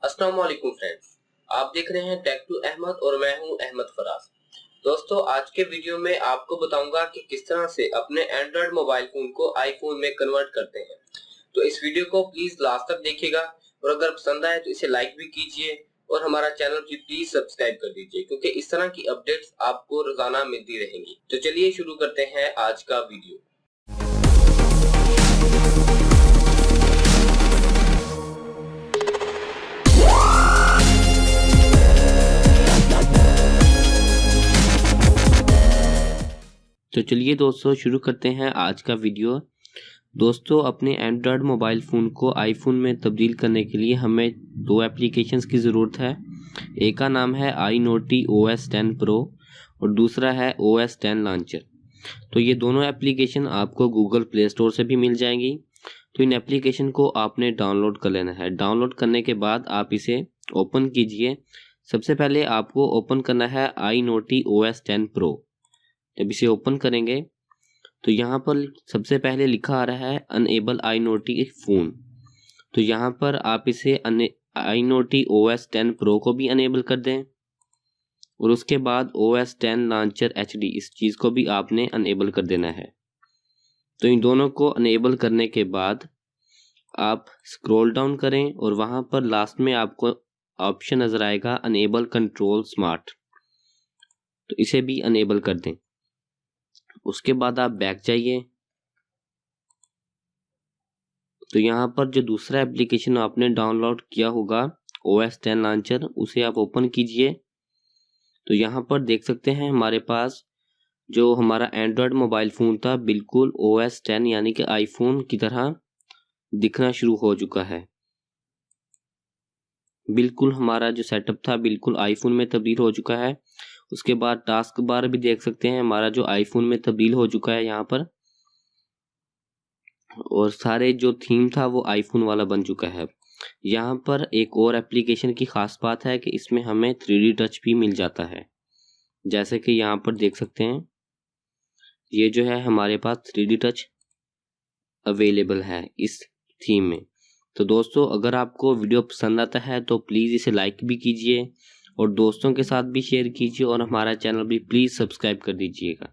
अस्सलाम वालेकुम फ्रेंड्स, आप देख रहे हैं टेक टू अहमद और मैं हूं अहमद फराज। दोस्तों, आज के वीडियो में आपको बताऊंगा कि किस तरह से अपने एंड्रॉयड मोबाइल फोन को आईफोन में कन्वर्ट करते हैं। तो इस वीडियो को प्लीज लास्ट तक देखिएगा और अगर पसंद आए तो इसे लाइक भी कीजिए और हमारा चैनल भी प्लीज सब्सक्राइब कर दीजिए, क्योंकि इस तरह की अपडेट्स आपको रोजाना मिलती रहेंगी। तो चलिए शुरू करते हैं आज का वीडियो। तो चलिए दोस्तों शुरू करते हैं आज का वीडियो। दोस्तों, अपने एंड्रॉयड मोबाइल फ़ोन को आईफोन में तब्दील करने के लिए हमें दो एप्लीकेशंस की ज़रूरत है। एक का नाम है iNaughty OS X Pro और दूसरा है OS X लॉन्चर। तो ये दोनों एप्लीकेशन आपको गूगल प्ले स्टोर से भी मिल जाएंगी। तो इन एप्लीकेशन को आपने डाउनलोड कर लेना है। डाउनलोड करने के बाद आप इसे ओपन कीजिए। सबसे पहले आपको ओपन करना है iNaughty OS X Pro। जब इसे ओपन करेंगे तो यहाँ पर सबसे पहले लिखा आ रहा है अनएबल iNaughty फ़ोन। तो यहाँ पर आप इसे iNaughty OS X Pro को भी अनेबल कर दें और उसके बाद OS X लॉन्चर HD इस चीज़ को भी आपने अनेबल कर देना है। तो इन दोनों को अनेबल करने के बाद आप स्क्रॉल डाउन करें और वहाँ पर लास्ट में आपको ऑप्शन नज़र आएगा अनेबल कंट्रोल स्मार्ट, तो इसे भी अनेबल कर दें। उसके बाद आप बैक जाइए। तो यहाँ पर जो दूसरा एप्लीकेशन आपने डाउनलोड किया होगा OS X लॉन्चर, उसे आप ओपन कीजिए। तो यहाँ पर देख सकते हैं हमारे पास जो हमारा एंड्रॉयड मोबाइल फ़ोन था बिल्कुल OS X यानी कि आईफोन की तरह दिखना शुरू हो चुका है। बिल्कुल हमारा जो सेटअप था बिल्कुल आईफोन में तब्दील हो चुका है। उसके बाद टास्क बार भी देख सकते हैं हमारा जो आईफोन में तब्दील हो चुका है यहाँ पर, और सारे जो थीम था वो आईफोन वाला बन चुका है। यहाँ पर एक और एप्लीकेशन की खास बात है कि इसमें हमें 3D टच भी मिल जाता है। जैसे कि यहाँ पर देख सकते हैं ये जो है हमारे पास 3D टच अवेलेबल है इस थीम में। तो दोस्तों, अगर आपको वीडियो पसंद आता है तो प्लीज़ इसे लाइक भी कीजिए और दोस्तों के साथ भी शेयर कीजिए और हमारा चैनल भी प्लीज़ सब्सक्राइब कर दीजिएगा।